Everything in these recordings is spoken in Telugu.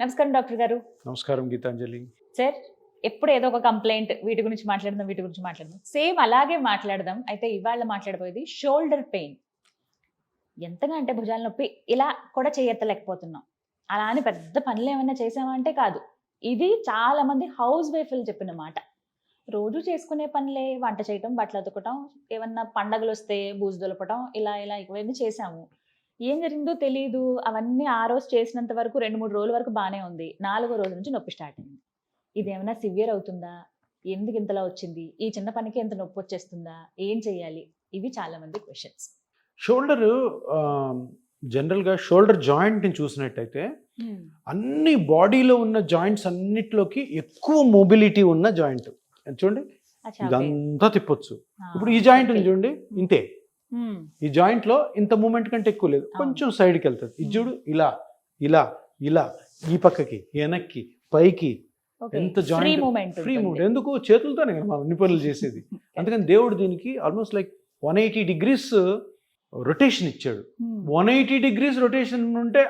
నమస్కారం డాక్టర్ గారు. నమస్కారం గీతాంజలి. సార్, ఎప్పుడు ఏదో ఒక కంప్లైంట్ వీటి గురించి మాట్లాడదాం. సేమ్ అలాగే మాట్లాడదాం. అయితే ఇవాళ మాట్లాడబోయేది షోల్డర్ పెయిన్. ఎంతగా అంటే భుజాల నొప్పి, ఇలా కూడా చేయెత్తలేకపోతున్నాం. అలా అని పెద్ద పనులు ఏమైనా చేసామా అంటే కాదు. ఇది చాలా మంది హౌస్ వైఫ్లు చెప్పిన మాట. రోజు చేసుకునే పనులే, వంట చేయటం, బట్టలు ఉతకటం, ఏమన్నా పండగలు వస్తే బూజు దులపటం, ఇలా ఇవన్నీ చేసాము. ఏం జరిగిందో తెలీదు. అవన్నీ ఆ రోజు చేసినంత వరకు 2-3 రోజుల వరకు బానే ఉంది. 4వ రోజు నుంచి నొప్పి స్టార్ట్ అయింది. ఇదేమైనా సివియర్ అవుతుందా? ఎందుకు ఇంతలా వచ్చింది? ఈ చిన్న పనికి ఇంత నొప్పి వచ్చేస్తుందా? ఏం చేయాలి? ఇవి చాలా మంది క్వశ్చన్స్. షోల్డర్ జనరల్గా షోల్డర్ జాయింట్ని చూసినట్టయితే అన్ని బాడీలో ఉన్న జాయింట్స్ అన్నిట్లోకి ఎక్కువ మొబిలిటీ ఉన్న జాయింట్. చూడండి, ఇదంతా తిప్పొచ్చు. ఇప్పుడు ఈ జాయింట్ ఉంది చూడండి, ఇంతే. ఈ జాయింట్ లో ఇంత మూమెంట్ కంటే ఎక్కువ లేదు, కొంచెం సైడ్కి వెళ్తుంది. ఇది చూడు, ఇలా ఇలా ఇలా, ఈ పక్కకి, వెనక్కి, పైకి, ఎంత జాయింట్ ఫ్రీ మూమెంట్. ఎందుకు? చేతులతోనే కదా మనం అన్ని పనులు చేసేది. అందుకని దేవుడు దీనికి ఆల్మోస్ట్ లైక్ 180 degrees రొటేషన్ ఇచ్చాడు. 180 degrees రొటేషన్ ఉంటే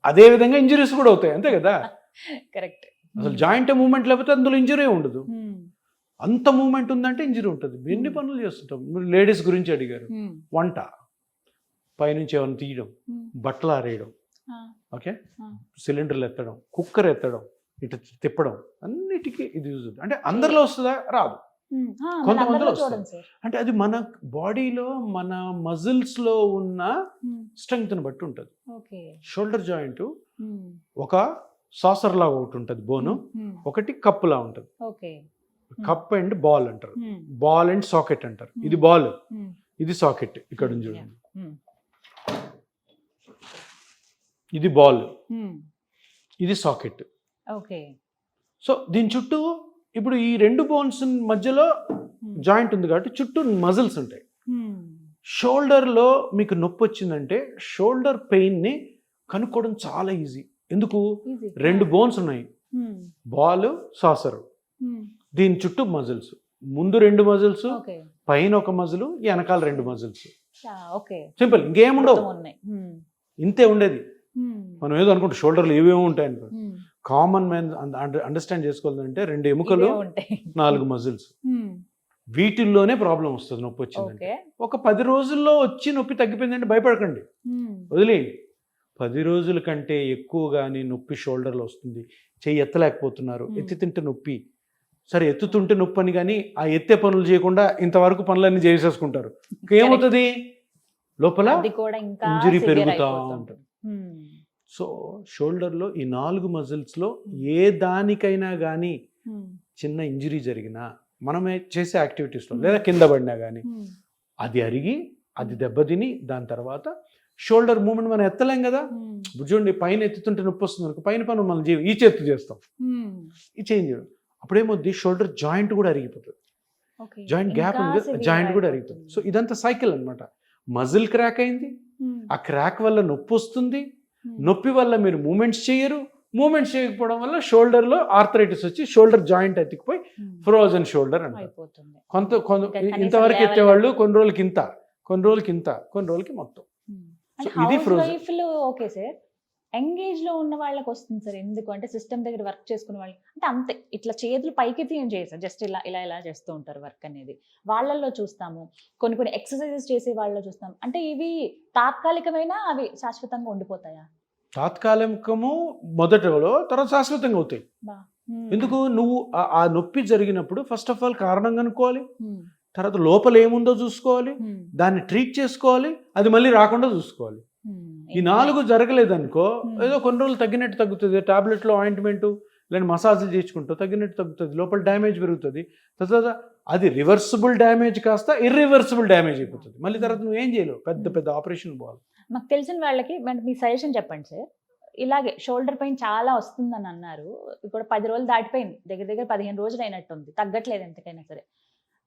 అదే విధంగా ఇంజరీస్ కూడా అవుతాయి, అంతే కదా. కరెక్ట్. అసలు జాయింట్ మూమెంట్ లేకపోతే అందులో ఇంజరీ ఉండదు. అంత మూమెంట్ ఉందంటే ఇంజరీ ఉంటుంది. ఎన్ని పనులు చేస్తుంటాం. లేడీస్ గురించి అడిగారు. వంట, పైనుంచి ఏమైనా తీయడం, బట్టలు ఆరేయడం, ఓకే, సిలిండర్లు ఎత్తడం, కుక్కర్ ఎత్తడం, ఇటు తిప్పడం, అన్నిటికీ ఇది యూజ్ అవుతుంది. అంటే అందరిలో వస్తుందా? రాదు, కొంతమందిలో వస్తుంది. అంటే అది మన బాడీలో, మన మజిల్స్ లో ఉన్న స్ట్రెంగ్త్ ని బట్టి ఉంటుంది. షోల్డర్ జాయింట్ ఒక సాసర్ లాగా ఒకటి ఉంటుంది బోను, ఒకటి కప్పు లా ఉంటుంది. కప్ అండ్ బాల్ అంటారు, బాల్ అండ్ సాకెట్ అంటారు. ఇది బాల్, ఇది సాకెట్. ఇక్కడ చూడండి, ఇది బాల్, ఇది సాకెట్. సో దీని చుట్టూ ఇప్పుడు ఈ రెండు బోన్స్ మధ్యలో జాయింట్ ఉంది కాబట్టి చుట్టూ మజిల్స్ ఉంటాయి. షోల్డర్ లో మీకు నొప్పి వచ్చిందంటే షోల్డర్ పెయిన్ ని కనుక్కోవడం చాలా ఈజీ. ఎందుకు? రెండు బోన్స్ ఉన్నాయి, బాల్, సాసర్. దీని చుట్టూ మజిల్స్, ముందు 2 మజిల్స్, పైన ఒక మజిల్, వెనకాల 2 మజిల్స్. సింపుల్, ఇంకేముండవు, ఇంతే ఉండేది. మనం ఏదో అనుకుంటే షోల్డర్లు ఏవేమో ఉంటాయి అనుకో. కామన్ మ్యాన్ అండర్స్టాండ్ చేసుకోవాలంటే 2 ఎముకలు, 4 మజిల్స్. వీటిల్లోనే ప్రాబ్లం వస్తుంది. నొప్పి వచ్చిందంటే ఒక 10 రోజుల్లో వచ్చి నొప్పి తగ్గిపోయిందంటే భయపడకండి, వదిలేయండి. 10 రోజుల కంటే ఎక్కువ కానీ నొప్పి షోల్డర్లో వస్తుంది. చెయ్యి ఎత్తలేకపోతున్నారు, ఎత్తి తింటే నొప్పి. సరే, ఎత్తుతుంటే నొప్పి అని కానీ ఆ ఎత్తే పనులు చేయకుండా ఇంతవరకు పనులన్నీ చేసేసుకుంటారు. ఏమవుతుంది? లోపల ఇంజరీ పెరుగుతూ ఉంటుంది. సో షోల్డర్లో ఈ 4 మజిల్స్లో ఏ దానికైనా కానీ చిన్న ఇంజరీ జరిగినా, మనమే చేసే యాక్టివిటీస్లో లేదా కింద పడినా కానీ అది అరిగి, అది దెబ్బతిని, దాని తర్వాత షోల్డర్ మూమెంట్ మనం ఎత్తలేం కదా. చూడండి, పైన ఎత్తుతుంటే నొప్పి వస్తుంది అనుకో, పైన పనులు మనం ఈ చేత్తు చేస్తాం, ఈ చేంజ్ చేయడం. అప్పుడేమొద్ది, షోల్డర్ జాయింట్ కూడా అరిగిపోతుంది. జాయింట్ గ్యాప్ ఉంది, జాయింట్ కూడా అరిగిపోతుంది. సో ఇదంతా సైకిల్ అనమాట. మజిల్ క్రాక్ అయింది, ఆ క్రాక్ వల్ల నొప్పి వస్తుంది, నొప్పి వల్ల మీరు మూమెంట్స్ చేయరు, మూమెంట్స్ చేయకపోవడం వల్ల షోల్డర్ లో ఆర్థరైటిస్ వచ్చి షోల్డర్ జాయింట్ ఎత్తికిపోయి ఫ్రోజన్ షోల్డర్ అంటారు. ఇంతవరకు ఎత్తేవాళ్ళు కొన్ని రోజులకి ఇంత, కొన్ని రోజులకి ఇంత, కొన్ని రోజులకి మొత్తం. ఇది ఫ్రోజన్. ఓకే సార్, ఎంగేజ్ లో ఉన్న వాళ్ళకి వస్తుంది సార్. ఎందుకు అంటే సిస్టమ్ దగ్గర వర్క్ చేసుకునే వాళ్ళు అంటే అంతే, ఇట్లా చేతులు పైకెత్తి ఏం చేస్తారు, జస్ట్ ఇలా ఇలా ఇలా చేస్తూ ఉంటారు వర్క్ అనేది. వాళ్ళల్లో చూస్తాము, కొన్ని ఎక్సర్సైజెస్ చేసే వాళ్ళలో చూస్తాం. అంటే ఇవి తాత్కాలికమైన, అవి శాశ్వతంగా ఉండిపోతాయా? తాత్కాలికము మొదటలో, తర్వాత శాశ్వతంగా అవుతాయి. ఎందుకు? నువ్వు ఆ నొప్పి జరిగినప్పుడు ఫస్ట్ ఆఫ్ ఆల్ కారణం కనుక్కోవాలి, తర్వాత లోపల ఏముందో చూసుకోవాలి, దాన్ని ట్రీట్ చేసుకోవాలి, అది మళ్ళీ రాకుండా చూసుకోవాలి. ఈ 4 జరగలేదనుకో, ఏదో కొన్ని రోజులు తగ్గినట్టు తగ్గుతుంది, టాబ్లెట్లో ఆయింట్మెంటు లేని మసాజులు చేయించుకుంటూ తగ్గినట్టు తగ్గుతుంది, లోపల డ్యామేజ్ పెరుగుతుంది. తర్వాత అది రివర్సిబుల్ డ్యామేజ్ కాస్త ఇర్రివర్సిబుల్ డ్యామేజ్ అయిపోతుంది. మళ్ళీ తర్వాత నువ్వు ఏం చేయలేవు, పెద్ద ఆపరేషన్ పోవాలి. మాకు తెలిసిన వాళ్ళకి మీ సజెషన్ చెప్పండి సార్. ఇలాగే షోల్డర్ పెయిన్ చాలా వస్తుందని అన్నారు. ఇప్పుడు 10 రోజులు దాటిపోయింది, దగ్గర 15 రోజులు అయినట్టుంది, తగ్గట్లేదు ఎంతకైనా సరే.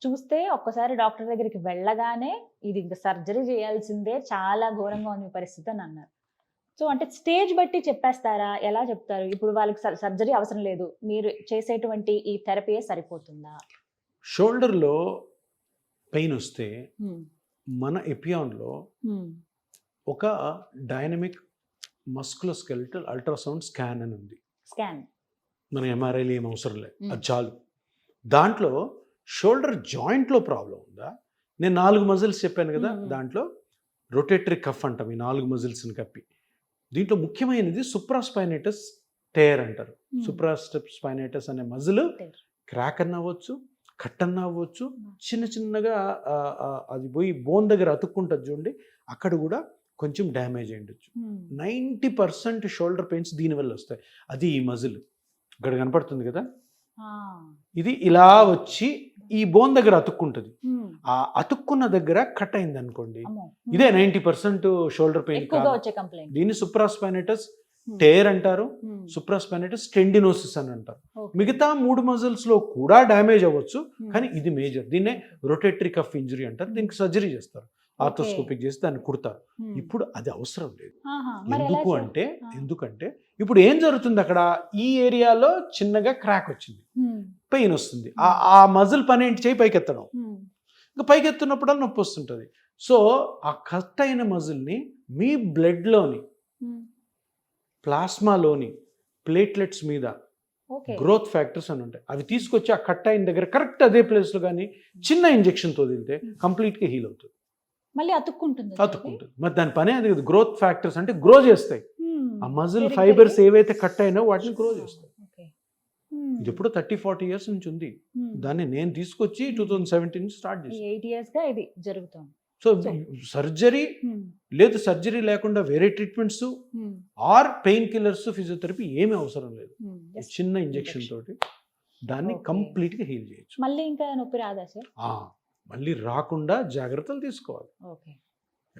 చూస్తే ఒక్కసారి డాక్టర్ దగ్గరికి వెళ్ళగానే ఇది ఇంకా సర్జరీ చేయాల్సిందే, చాలా ఘోరంగా ఉంది పరిస్థితి అని అన్నారు. సో అంటే స్టేజ్ బట్టి చెప్పేస్తారా? ఎలా చెప్తారు? ఇప్పుడు వాళ్ళకి సర్జరీ అవసరం లేదు, మీరు చేసేటువంటి ఈ థెరపీయే సరిపోతుందా? షోల్డర్లో పెయిన్ వస్తే మన ఎపియాన్లో ఒక డైనమిక్ మస్కులోస్కెలిటల్ అల్ట్రాసౌండ్ స్కాన్ అని ఉంది. స్కాన్. మన ఎంఆర్ఐలు ఏం అవసరం లేదు, అది చాలు. దాంట్లో షోల్డర్ జాయింట్లో ప్రాబ్లం ఉందా? నేను 4 మజిల్స్ చెప్పాను కదా, దాంట్లో రొటేటరీ కఫ్ అంటాం ఈ 4 మజిల్స్ని కప్పి. దీంట్లో ముఖ్యమైనది సుప్రాస్పైనేటస్ టేర్ అంటారు. సుప్రాస్పైనేటస్ అనే మజిల్ క్రాక్ అన్న అవ్వచ్చు, కట్ అన్న అవ్వచ్చు, చిన్న చిన్నగా అది పోయి బోన్ దగ్గర అతుక్కుంటుంది చూడండి, అక్కడ కూడా కొంచెం డ్యామేజ్ అయి ఉండొచ్చు. 90% షోల్డర్ పెయిన్స్ దీనివల్ల వస్తాయి. అది ఈ మజిల్ ఇక్కడ కనపడుతుంది కదా, ఇది ఇలా వచ్చి ఈ బోన్ దగ్గర అతుక్కుంటుంది. ఆ అతుక్కున్న దగ్గర కట్ అయింది అనుకోండి, ఇదే 90% షోల్డర్ పెయిన్. దీన్ని సుప్రాస్పైనేటస్ టేర్ అంటారు, సుప్రాస్పైనేటస్ టెండినోసిస్ అని అంటారు. మిగతా 3 మజిల్స్ లో కూడా డ్యామేజ్ అవ్వచ్చు, కానీ ఇది మేజర్. దీన్నే రొటేటరీ కఫ్ ఇంజరీ అంటారు. దీనికి సర్జరీ చేస్తారు, ఆర్థోస్కోపిక్ చేసి దాన్ని కుడతారు. ఇప్పుడు అది అవసరం లేదు. ఎందుకంటే ఇప్పుడు ఏం జరుగుతుంది, అక్కడ ఈ ఏరియాలో చిన్నగా క్రాక్ వచ్చింది, పెయిన్ వస్తుంది. ఆ మజిల్ పని ఏంటి, చేయి పైకెత్తడం. ఇంకా పైకెత్తున్నప్పుడల్లా నొప్పి వస్తుంటుంది. సో ఆ కట్ అయిన మజిల్ని మీ బ్లడ్లోని, ప్లాస్మాలోని ప్లేట్లెట్స్ మీద గ్రోత్ ఫ్యాక్టర్స్ అని ఉంటాయి, అవి తీసుకొచ్చి ఆ కట్ అయిన దగ్గర కరెక్ట్ అదే ప్లేస్లో కానీ చిన్న ఇంజెక్షన్తో వదిలితే కంప్లీట్గా హీల్ అవుతుంది, మళ్ళీ అతుక్కుంటుంది. మరి దాని పనే అది. గ్రోత్ ఫ్యాక్టర్స్ అంటే గ్రో చేస్తాయి. ఆ మజిల్ ఫైబర్స్ ఏవైతే కట్ అయినా వాటిని గ్రో చేస్తాయి. ఇది ఎప్పుడు 30-40 ఇయర్స్ నుంచి ఉంది. దాన్ని నేను తీసుకొచ్చి 2017 స్టార్ట్ చేశాను. 8 years గా ఇది జరుగుతుంది. సో సర్జరీ లేదు, సర్జరీ లేకుండా వేరే treatments are pain killers, physiotherapy ఏమీ అవసరం లేదు. చిన్న ఇంజెక్షన్ తోటి దాన్ని కంప్లీట్ గా హీల్ చేయొచ్చు. మళ్ళీ ఇంకా నొప్పి రాదా సార్? మళ్ళీ రాకుండా జాగ్రత్తలు తీసుకోవాలి.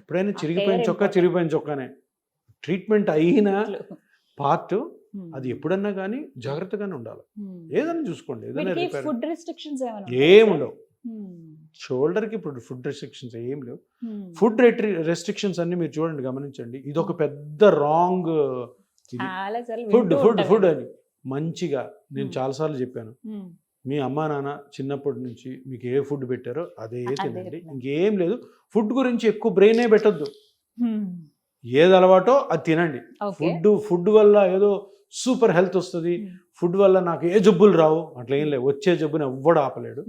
ఎప్పుడైనా చిరిగిపోయిన చొక్కానే ట్రీట్మెంట్ అయిన పార్ట్, అది ఎప్పుడన్నా కానీ జాగ్రత్తగానే ఉండాలి. ఏదైనా చూసుకోండి, ఏదైనా ఫుడ్ రెస్ట్రిక్షన్స్ ఏముండవు. షోల్డర్ కి ఇప్పుడు ఫుడ్ రెస్ట్రిక్షన్స్ ఏం లేవు. ఫుడ్ రెస్ట్రిక్షన్స్ అన్ని మీరు చూడండి, గమనించండి. ఇది ఒక పెద్ద రాంగ్. ఫుడ్ అని మంచిగా నేను చాలాసార్లు చెప్పాను, మీ అమ్మా నాన్న చిన్నప్పటి నుంచి మీకు ఏ ఫుడ్ పెట్టారో అదే తినండి, ఇంకేం లేదు. ఫుడ్ గురించి ఎక్కువ బ్రెయినే పెట్టద్దు, ఏది అలవాటో అది తినండి. ఫుడ్ వల్ల ఏదో సూపర్ హెల్త్ వస్తుంది, ఫుడ్ వల్ల నాకు ఏ జబ్బులు రావు, అట్లా ఏం లేదు. వచ్చే జబ్బుని ఎవ్వడు ఆపలేడు,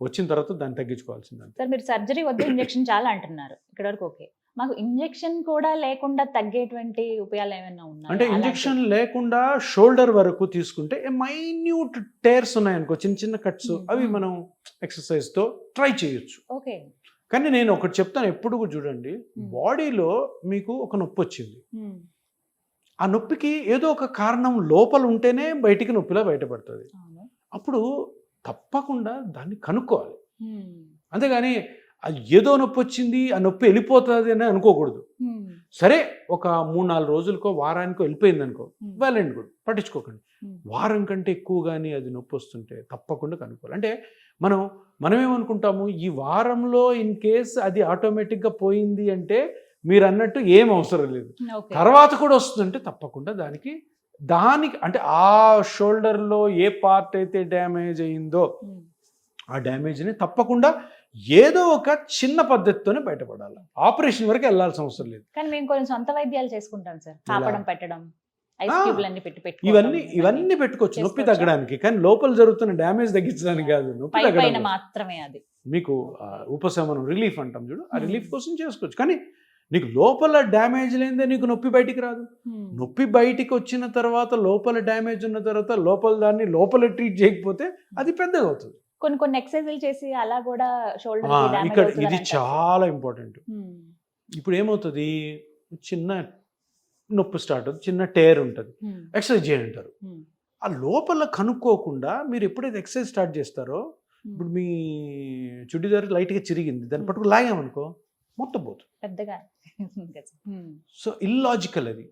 వచ్చిన తర్వాత దాన్ని తగ్గించుకోవాల్సింది. సార్ మీరు సర్జరీ వద్దు, ఇంజెక్షన్ చాలా అంటున్నారు, ఇక్కడ వరకు ఓకే. మాకు ఇంజెక్షన్ కూడా లేకుండా తగ్గేటువంటి ఉపాయాలు ఏమైనా ఉన్నాయి? అంటే ఇంజెక్షన్ లేకుండా షోల్డర్ వరకు తీసుకుంటే మైన్యూట్ టేర్స్ ఉన్నాయనుకో, చిన్న చిన్న కట్స్, అవి మనం ఎక్సర్సైజ్ తో ట్రై చేయొచ్చు. ఓకే. కానీ నేను ఒకటి చెప్తాను, ఎప్పుడు చూడండి, బాడీలో మీకు ఒక నొప్పి వచ్చింది, ఆ నొప్పికి ఏదో ఒక కారణం లోపల ఉంటేనే బయటికి నొప్పిలా బయటపడుతుంది. అప్పుడు తప్పకుండా దాన్ని కనుక్కోవాలి. అంతేగాని అది ఏదో నొప్పి వచ్చింది, ఆ నొప్పి వెళ్ళిపోతుంది అని అనుకోకూడదు. సరే, ఒక 3-4 రోజులకో వారానికో వెళ్ళిపోయింది అనుకో, వెల్ అండ్ గుడ్, పట్టించుకోకండి. వారం కంటే ఎక్కువ కానీ అది నొప్పి వస్తుంటే తప్పకుండా కనుక్కోవాలి. అంటే మనమేమనుకుంటాము, ఈ వారంలో ఇన్ కేస్ అది ఆటోమేటిక్గా పోయింది అంటే మీరు అన్నట్టు ఏం అవసరం లేదు, తర్వాత కూడా వస్తుందంటే తప్పకుండా దానికి అంటే ఆ షోల్డర్లో ఏ పార్ట్ అయితే డ్యామేజ్ అయిందో ఆ డ్యామేజ్ని తప్పకుండా ఏదో ఒక చిన్న పద్ధతితోనే బయటపడాలి. ఆపరేషన్ వరకు వెళ్ళాల్సిన అవసరం లేదు. కానీ మేము కొన్ని సొంత వైద్యాలు చేసుకుంటాం సార్, కాపడం పెట్టడం, ఇవన్నీ పెట్టుకోవచ్చు నొప్పి తగ్గడానికి. కానీ లోపల జరుగుతున్న డ్యామేజ్ తగ్గించడానికి కాదు, నొప్పి తగ్గడానికి మాత్రమే. అది మీకు ఉపశమనం, రిలీఫ్ అంటాం చూడు, ఆ రిలీఫ్ కోసం చేసుకోవచ్చు. కానీ నీకు లోపల డ్యామేజ్ లేదే నీకు నొప్పి బయటికి రాదు. నొప్పి బయటికి వచ్చిన తర్వాత, లోపల డ్యామేజ్ ఉన్న తర్వాత, లోపల దాన్ని లోపల ట్రీట్ చేయకపోతే అది పెద్దగా అవుతుంది. కొన్ని ఎక్సర్సైజులు చేసి అలా కూడా షోల్డర్ ఇక్కడ ఇది చాలా ఇంపార్టెంట్. ఇప్పుడు ఏమవుతుంది, చిన్న నొప్పి స్టార్ట్ అవుతుంది, చిన్న టేర్ ఉంటుంది, ఎక్సర్సైజ్ చేయంటారు. ఆ లోపల కనుక్కోకుండా మీరు ఎప్పుడైతే ఎక్సర్సైజ్ స్టార్ట్ చేస్తారో, ఇప్పుడు మీ చుడిదారు లైట్గా చిరిగింది, దాన్ని పట్టుకు లాగామనుకో మొత్తం పోతుంది పెద్దగా. సో ఇల్లాజికల్ అది.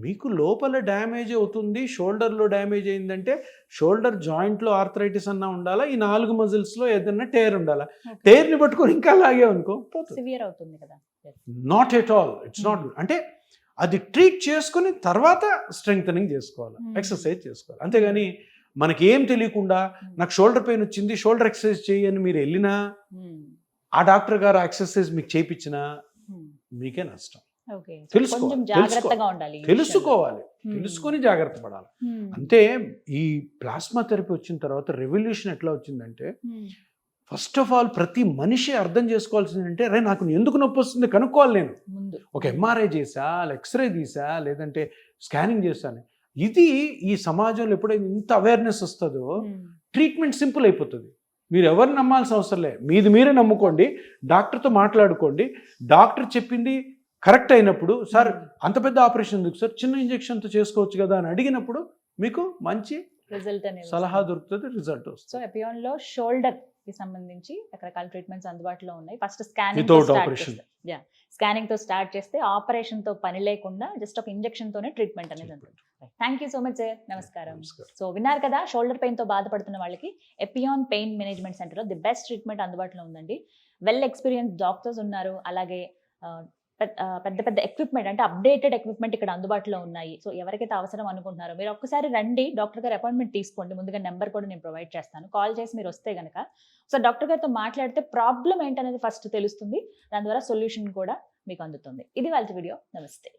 మీకు లోపల డ్యామేజ్ అవుతుంది, షోల్డర్లో డ్యామేజ్ అయిందంటే షోల్డర్ జాయింట్లో ఆర్థరైటిస్ అన్నా ఉండాలా, ఈ 4 మజిల్స్లో ఏదైనా టేర్ ఉండాలా. టేర్ని పట్టుకొని ఇంకా లాగామనుకో సివియర్ అవుతుంది కదా. Not at all, it's not good. అంటే అది ట్రీట్ చేసుకుని తర్వాత స్ట్రెంగ్తనింగ్ చేసుకోవాలి, ఎక్సర్సైజ్ చేసుకోవాలి. అంతేగాని మనకి ఏం తెలియకుండా నాకు షోల్డర్ పెయిన్ వచ్చింది, షోల్డర్ ఎక్సర్సైజ్ చేయని మీరు వెళ్ళినా, ఆ డాక్టర్ గారు ఎక్సర్సైజ్ మీకు చేయించినా మీకే నష్టం. ఓకే తెలుసుకోవాలి, కొంచెం జాగ్రత్తగా ఉండాలి ఈ తెలుసుకోవాలి, విషయంలో. తెలుసుకొని జాగ్రత్త పడాలి. అంటే ఈ ప్లాస్మా థెరపీ వచ్చిన తర్వాత రెవల్యూషన్ ఎట్లా వచ్చిందంటే, ఫస్ట్ ఆఫ్ ఆల్ ప్రతి మనిషి అర్థం చేసుకోవాల్సింది అంటే, అరే నాకు ఎందుకు నొప్పి వస్తుంది కనుక్కోవాలి. నేను ముందు ఒక ఎంఆర్ఐ చేసా, ఎక్స్రే తీసా, లేదంటే స్కానింగ్ చేశాను. ఇది ఈ సమాజంలో ఎప్పుడైతే ఇంత అవేర్నెస్ వస్తుందో ట్రీట్మెంట్ సింపుల్ అయిపోతుంది. మీరు ఎవరు నమ్మాల్సిన అవసరం లేదు, మీది మీరే నమ్ముకోండి, డాక్టర్తో మాట్లాడుకోండి. డాక్టర్ చెప్పింది కరెక్ట్ అయినప్పుడు, సార్ అంత పెద్ద ఆపరేషన్ ఎందుకు సార్, చిన్న ఇంజెక్షన్తో చేసుకోవచ్చు కదా అని అడిగినప్పుడు మీకు మంచి రిజల్ట్ అనేది సలహా దొరుకుతుంది, రిజల్ట్ వస్తుంది. సో ఎపియాన్ లో షోల్డర్ కి సంబంధించి రకరకాల ట్రీట్మెంట్స్ అందుబాటులో ఉన్నాయి. First Without operation. స్కానింగ్ తో స్టార్ట్ చేస్తే ఆపరేషన్ తో పని లేకుండా జస్ట్ ఒక ఇంజెక్షన్ తోనే ట్రీట్మెంట్ అనేది ఉంటుంది. Thank you so much sir, నమస్కారం. సో విన్నారు కదా, షోల్డర్ పెయిన్ తో బాధపడుతున్న వాళ్ళకి ఎపియాన్ పెయిన్ మేనేజ్మెంట్ సెంటర్ లో ది బెస్ట్ ట్రీట్మెంట్ అందుబాటులో ఉందండి. వెల్ ఎక్స్పీరియన్స్ డాక్టర్స్ ఉన్నారు, అలాగే పెద్ద పెద్ద ఎక్విప్మెంట్ అంటే అప్డేటెడ్ ఎక్విప్మెంట్ ఇక్కడ అందుబాటులో ఉన్నాయి. సో ఎవరికైతే అవసరం అనుకుంటున్నారో మీరు ఒక్కసారి రండి, డాక్టర్ గారు అపాయింట్మెంట్ తీసుకోండి. ముందుగా నెంబర్ కూడా నేను ప్రొవైడ్ చేస్తాను, కాల్ చేసి మీరు వస్తే కనుక సో డాక్టర్ గారితో మాట్లాడితే ప్రాబ్లం ఏంటనేది ఫస్ట్ తెలుస్తుంది, దాని ద్వారా సొల్యూషన్ కూడా మీకు అందుతుంది. ఇది వాళ్ళ వీడియో. నమస్తే.